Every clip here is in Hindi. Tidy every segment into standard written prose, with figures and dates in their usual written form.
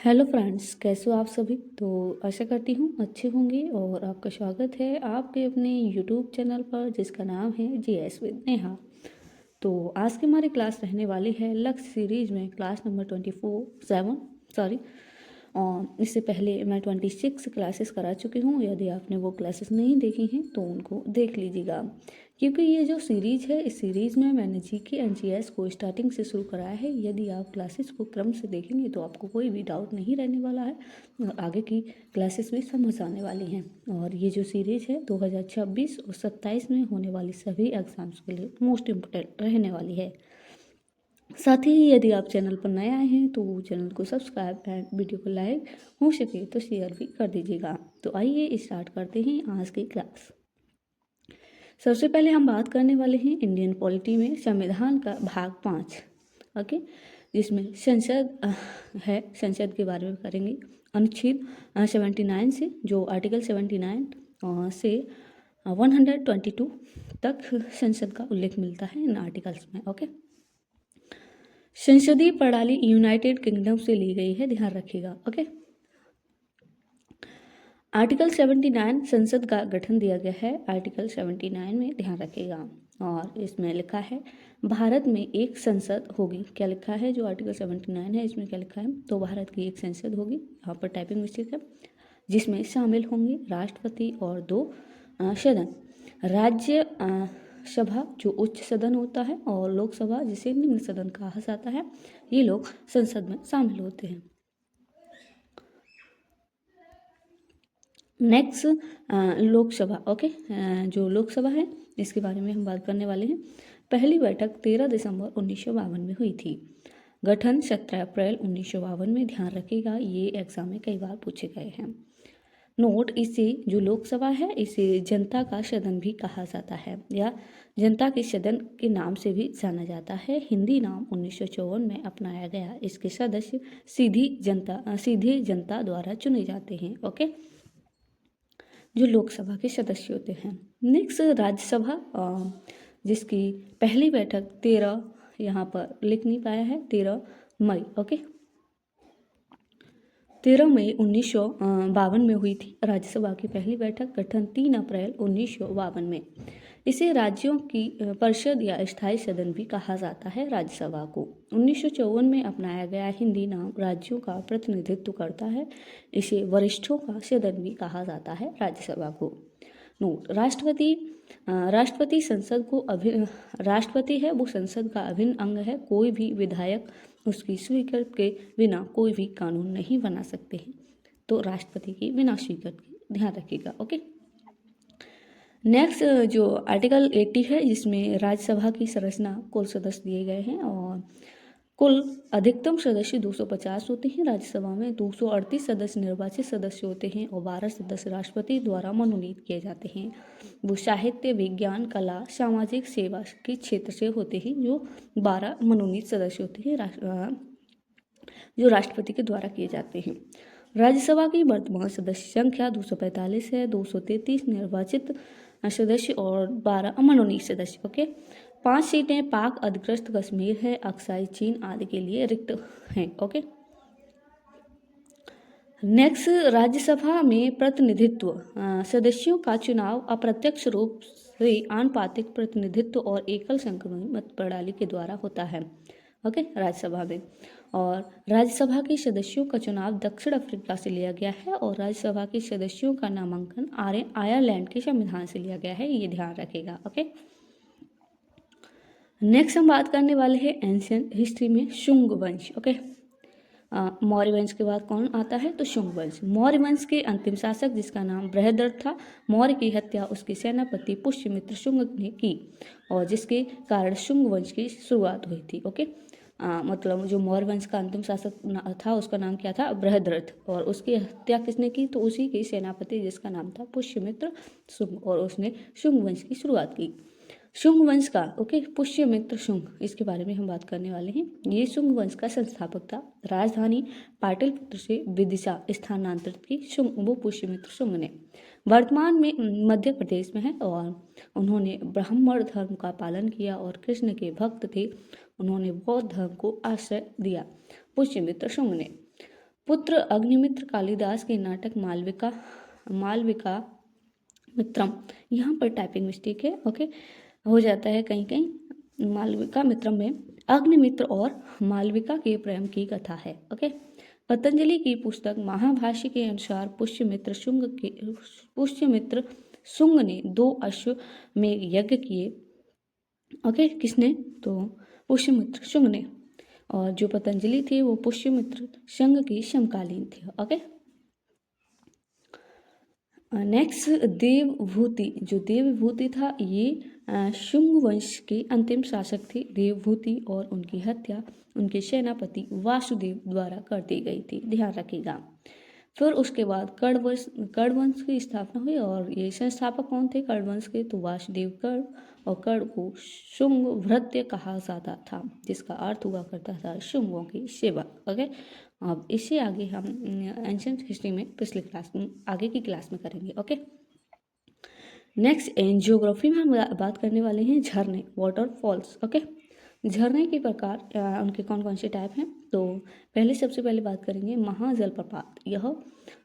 हेलो फ्रेंड्स, कैसे हो आप सभी। तो आशा करती हूँ अच्छे होंगे और आपका स्वागत है आपके अपने यूट्यूब चैनल पर जिसका नाम है जीएस विद नेहा। तो आज की हमारी क्लास रहने वाली है लक्ष्य सीरीज में क्लास नंबर 24 और इससे पहले मैं 26 क्लासेस करा चुकी हूँ। यदि आपने वो क्लासेस नहीं देखी हैं तो उनको देख लीजिएगा, क्योंकि ये जो सीरीज है इस सीरीज़ में मैंने जीके एंड जीएस को स्टार्टिंग से शुरू कराया है। यदि आप क्लासेस को क्रम से देखेंगे तो आपको कोई भी डाउट नहीं रहने वाला है और आगे की क्लासेस भी समझ आने वाली हैं। और ये जो सीरीज़ है 2026 और 27 में होने वाली सभी एग्ज़ाम्स के लिए मोस्ट इम्पोर्टेंट रहने वाली है। साथ ही यदि आप चैनल पर नए आए हैं तो चैनल को सब्सक्राइब एंड वीडियो को लाइक हो सके तो शेयर भी कर दीजिएगा। तो आइए स्टार्ट करते हैं आज की क्लास। सबसे पहले हम बात करने वाले हैं इंडियन पॉलिटी में संविधान का भाग 5, ओके, जिसमें संसद है। संसद के बारे में करेंगे अनुच्छेद 79 से, जो आर्टिकल 79 से 122 तक संसद का उल्लेख मिलता है इन आर्टिकल्स में। ओके, संसदीय प्रणाली यूनाइटेड किंगडम से ली गई है, ध्यान रखिएगा। ओके, आर्टिकल 79 संसद का गठन दिया गया है। आर्टिकल 79 में ध्यान रखिएगा और इसमें लिखा है भारत में एक संसद होगी। क्या लिखा है, जो आर्टिकल 79 है इसमें क्या लिखा है, तो भारत की एक संसद होगी, यहाँ पर टाइपिंग मिस्टेक है, जिसमें शामिल होंगे राष्ट्रपति और 2 सदन, राज्य सभा जो उच्च सदन होता है और लोकसभा जिसे निम्न सदन कहा जाता है। ये लोग संसद में शामिल होते हैं। नेक्स्ट लोकसभा। ओके, जो लोकसभा है इसके बारे में हम बात करने वाले हैं। पहली बैठक 13 दिसंबर 1952 में हुई थी। गठन 17 अप्रैल 1952 में, ध्यान रखिएगा ये एग्जाम में कई बार पूछे गए हैं। नोट, इसे जो लोकसभा है इसे जनता का सदन भी कहा जाता है या जनता के सदन के नाम से भी जाना जाता है। हिंदी नाम 1954 में अपनाया गया। इसके सदस्य सीधे जनता द्वारा चुने जाते हैं। ओके, जो लोकसभा के सदस्य होते हैं। नेक्स्ट राज्यसभा, जिसकी पहली बैठक 13, यहाँ पर लिख नहीं पाया है, 13 मई। ओके, 13 मई 1952 में हुई थी राज्यसभा की पहली बैठक। गठन 3 अप्रैल 1952 में। इसे राज्यों की परिषद या स्थायी सदन भी कहा जाता है। राज्यसभा को 1954 में अपनाया गया हिंदी नाम राज्यों का प्रतिनिधित्व करता है। इसे वरिष्ठों का सदन भी कहा जाता है राज्यसभा को। नोट, राष्ट्रपति संसद को राष्ट्रपति है वो संसद का अभिन्न अंग है। कोई भी विधायक उसकी स्वीकृति के बिना कोई भी कानून नहीं बना सकते हैं, तो राष्ट्रपति की बिना स्वीकृति, ध्यान रखिएगा। ओके, नेक्स्ट जो आर्टिकल 80 है जिसमें राज्यसभा की संरचना कुल सदस्य दिए गए हैं और कुल अधिकतम सदस्य 250 होते हैं। राज्यसभा में 238 सदस्य निर्वाचित सदस्य होते हैं और 12 सदस्य राष्ट्रपति द्वारा मनोनीत किए जाते हैं। वो साहित्य, विज्ञान, कला, सामाजिक सेवा के क्षेत्र से होते हैं। जो 12 मनोनीत सदस्य होते हैं जो राष्ट्रपति के द्वारा किए जाते हैं। राज्यसभा की वर्तमान सदस्य संख्या 245 है। 233 निर्वाचित सदस्य और 12 मनोनीत सदस्य। ओके, 5 सीटें पाक अधिकृत कश्मीर है, अक्साई चीन आदि के लिए रिक्त हैं। ओके, नेक्स्ट राज्यसभा में प्रतिनिधित्व, सदस्यों का चुनाव अप्रत्यक्ष रूप से आनुपातिक प्रतिनिधित्व और एकल संक्रमण मत प्रणाली के द्वारा होता है। ओके, राज्यसभा में। और राज्यसभा के सदस्यों का चुनाव दक्षिण अफ्रीका से लिया गया है और राज्यसभा के सदस्यों का नामांकन आयरलैंड के संविधान से लिया गया है, ये ध्यान रखेगा। ओके, नेक्स्ट हम बात करने वाले हैं एंशियंट हिस्ट्री में शुंग वंश। ओके, मौर्य वंश के बाद कौन आता है, तो शुंग वंश। मौर्य वंश के अंतिम शासक जिसका नाम बृहद्रथ था। मौर्य की हत्या उसके सेनापति पुष्यमित्र शुंग ने की और जिसके कारण शुंग वंश की शुरुआत हुई थी। ओके, मतलब जो मौर्य वंश का अंतिम शासक था उसका नाम क्या था, बृहद्रथ, और उसकी हत्या किसने की, तो उसी के सेनापति जिसका नाम था पुष्यमित्र शुंग, और उसने शुंग वंश की शुरुआत की। शुंग वंश का, ओके, पुष्यमित्र शुंग, इसके बारे में हम बात करने वाले हैं। ये शुंग वंश का संस्थापक था। राजधानी पाटलिपुत्र से विदिशा स्थानांतरित की वो पुष्यमित्र शुंग ने। वर्तमान में मध्य प्रदेश में है और उन्होंने ब्राह्मण धर्म का पालन किया और कृष्ण के भक्त थे। उन्होंने बौद्ध धर्म को आश्रय दिया। पुष्यमित्र शुंग ने पुत्र अग्निमित्र कालिदास के नाटक मालविका मालविका मित्रम, यहाँ पर टाइपिंग मिस्टेक है, ओके, हो जाता है कहीं कहीं। मालविका मित्रम में अग्निमित्र और मालविका के प्रेम की कथा है, ओके। पतंजलि की पुस्तक महाभाष्य के अनुसार पुष्यमित्र शुंग ने 2 अश्व में यज्ञ किए, ओके। किसने? तो पुष्यमित्र शुंग ने। और जो पतंजलि थे वो पुष्यमित्र शुंग की समकालीन थे, ओके। नेक्स्ट देवभूति। जो देवभूति था ये शुंग वंश के अंतिम शासक थे। देवभूति और उनकी हत्या उनके सेनापति वासुदेव द्वारा कर दी गई थी, ध्यान रखिएगा। फिर उसके बाद कर्ण वंश की स्थापना हुई और ये संस्थापक कौन थे कर्ण वंश के? तो वासुदेव कर्ण। और कर्ण को शुंग भृत्य कहा जाता था, जिसका अर्थ हुआ करता था शुंगों की सेवक, ओके। अब इससे आगे हम एंशिएंट हिस्ट्री में पिछले क्लास में आगे की क्लास में करेंगे, ओके। नेक्स्ट जियोग्राफी में हम बात करने वाले हैं झरने, वाटरफॉल्स, ओके। झरने के प्रकार उनके कौन कौन से टाइप हैं? तो सबसे पहले बात करेंगे महाजलप्रपात। यह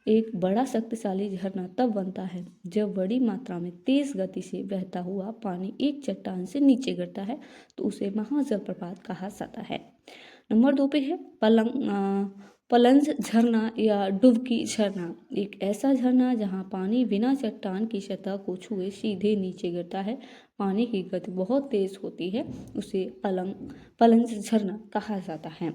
एक बड़ा शक्तिशाली झरना तब बनता है जब बड़ी मात्रा में तेज गति से बहता हुआ पानी एक चट्टान से नीचे गिरता है, तो उसे महाजलप्रपात कहा जाता है। नंबर 2 पे है पलंज झरना या डुबकी झरना। एक ऐसा झरना जहां पानी बिना चट्टान की सतह को छुए सीधे नीचे गिरता है। पानी की गति बहुत तेज होती है, उसे पलंज झरना कहा जाता है।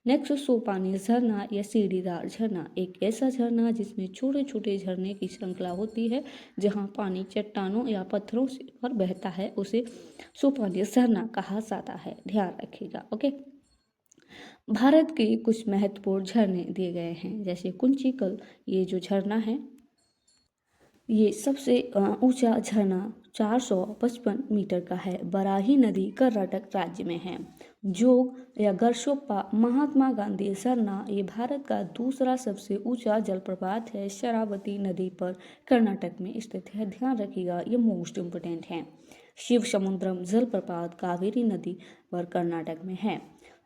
नेक्स्ट सोपानी झरना या सीढ़ीदार झरना। एक ऐसा झरना जिसमें छोटे छोटे झरने की श्रृंखला होती है, जहां पानी चट्टानों या पत्थरों से पर बहता है, उसे सोपानी झरना कहा जाता है, ध्यान रखिएगा, ओके। भारत के कुछ महत्वपूर्ण झरने दिए गए हैं, जैसे कुंचिकल, ये जो झरना है ये सबसे ऊंचा झरना 455 मीटर का है। बराही नदी कर्नाटक राज्य में है। जोग या गरशोप्पा महात्मा गांधी झरना, ये भारत का दूसरा सबसे ऊंचा जलप्रपात है। शरावती नदी पर कर्नाटक में स्थित है, ध्यान रखिएगा, ये मोस्ट इम्पोर्टेंट है। शिव समुद्रम जलप्रपात कावेरी नदी पर कर्नाटक में है।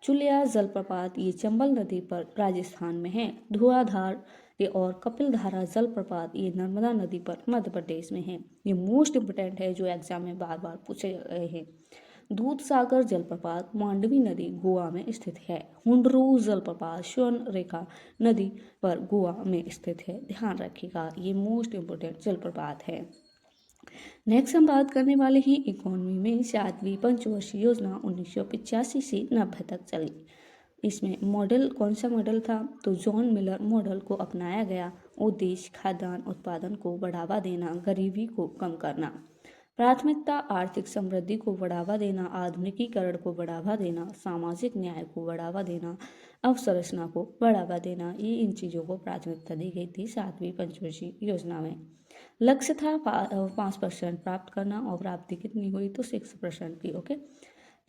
चुलिया जलप्रपात ये चंबल नदी पर राजस्थान में है। धुआंधार और कपिलधारा जलप्रपात ये नर्मदा नदी पर मध्य प्रदेश में है। ये मोस्ट इम्पोर्टेंट है, जो एग्जाम में बार बार पूछे गए हैं। दूधसागर जलप्रपात मांडवी नदी गोवा में स्थित है। हुंडरू जलप्रपात स्वर्ण रेखा नदी पर गोवा में स्थित है, ध्यान रखिएगा, ये मोस्ट इम्पोर्टेंट जलप्रपात है। नेक्स्ट हम बात करने वाले हैं इकोनॉमी में 7वीं पंचवर्षीय योजना 1985 से 90 तक चली। इसमें मॉडल कौन सा मॉडल था? तो जॉन मिलर मॉडल को अपनाया गया। उद्देश्य खाद्यान्न उत्पादन को बढ़ावा देना, गरीबी को कम करना। प्राथमिकता आर्थिक समृद्धि को बढ़ावा देना, आधुनिकीकरण को बढ़ावा देना, सामाजिक न्याय को बढ़ावा देना, अवसंरचना को बढ़ावा देना, ये इन चीज़ों को प्राथमिकता दी गई थी 7वीं पंचवर्षीय योजना में। लक्ष्य था 5% प्राप्त करना और प्राप्ति कितनी हुई? तो 6% की, ओके।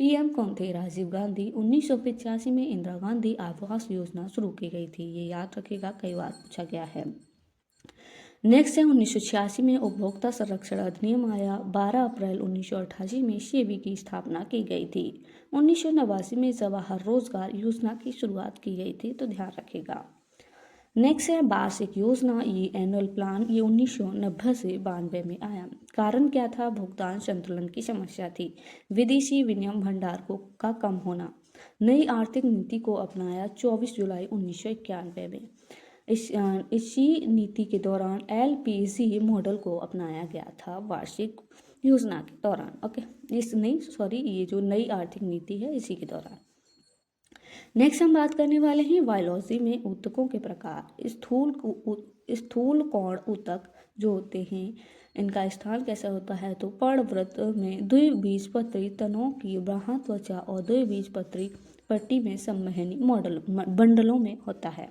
पीएम कौन थे? राजीव गांधी। 1985 में इंदिरा गांधी आवास योजना शुरू की गई थी, ये याद रखिएगा, कई बार पूछा गया है। नेक्स्ट है 1986 में उपभोक्ता संरक्षण अधिनियम आया। 12 अप्रैल 1988 में सेबी की स्थापना की गई थी। 1989 में जवाहर रोजगार योजना की शुरुआत की गई थी, तो ध्यान रखिएगा। नेक्स्ट है वार्षिक योजना, ये एनुअल प्लान, ये 1990 से 92 में आया। कारण क्या था? भुगतान संतुलन की समस्या थी। विदेशी विनिमय भंडार का कम होना। नई आर्थिक नीति को अपनाया 24 जुलाई 1991 में। इसी नीति के दौरान एलपीजी मॉडल को अपनाया गया था वार्षिक योजना के दौरान, ओके। ये जो नई आर्थिक नीति है इसी के दौरान। नेक्स्ट हम बात करने वाले हैं बायोलॉजी में ऊतकों के प्रकार। स्थूल कोण ऊतक जो होते हैं, इनका स्थान कैसा होता है? तो पर्णवृत्त में द्विबीजपत्री तनों की बाह्य त्वचा और द्विबीजपत्री पट्टी में संवहनी बंडलों में होता है।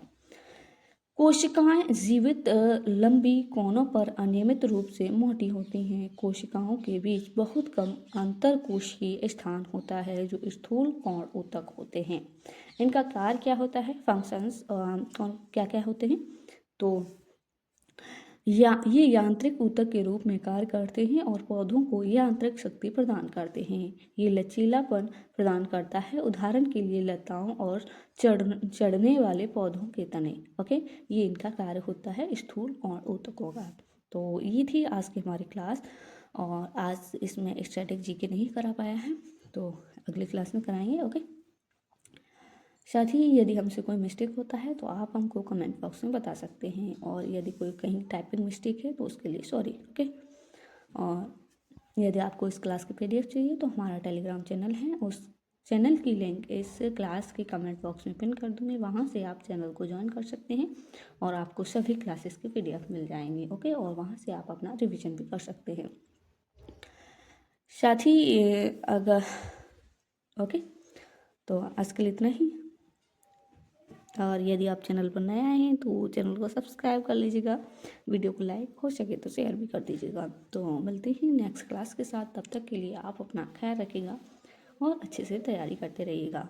कोशिकाएं जीवित लंबी कोनों पर अनियमित रूप से मोटी होती हैं। कोशिकाओं के बीच बहुत कम अंतरकोशिकीय स्थान होता है, जो स्थूल कोण ऊतक होते हैं। इनका कार्य क्या होता है? फंक्शंस क्या क्या होते हैं? तो ये यांत्रिक ऊतक के रूप में कार्य करते हैं और पौधों को यांत्रिक शक्ति प्रदान करते हैं। ये लचीलापन प्रदान करता है, उदाहरण के लिए लताओं और चढ़ने वाले पौधों के तने। ओके, ये इनका कार्य होता है स्थूल और ऊतकों का। तो ये थी आज की हमारी क्लास, और आज इसमें स्टैटिक जीके नहीं करा पाया है, तो अगली क्लास में कराएंगे। ओके, साथ ही यदि हमसे कोई मिस्टेक होता है तो आप हमको कमेंट बॉक्स में बता सकते हैं, और यदि कोई कहीं टाइपिंग मिस्टेक है तो उसके लिए सॉरी। ओके, और यदि आपको इस क्लास की पीडीएफ चाहिए तो हमारा टेलीग्राम चैनल है, उस चैनल की लिंक इस क्लास के कमेंट बॉक्स में पिन कर दूँगी, वहाँ से आप चैनल को ज्वाइन कर सकते हैं और आपको सभी क्लासेस की पीडीएफ मिल जाएंगी। ओके, और वहाँ से आप अपना रिविजन भी कर सकते हैं। साथ ही अगर ओके, तो आज के लिए इतना ही, और यदि आप चैनल पर नए आए हैं तो चैनल को सब्सक्राइब कर लीजिएगा, वीडियो को लाइक हो सके तो शेयर भी कर दीजिएगा। तो मिलते हैं नेक्स्ट क्लास के साथ, तब तक के लिए आप अपना ख्याल रखिएगा और अच्छे से तैयारी करते रहिएगा।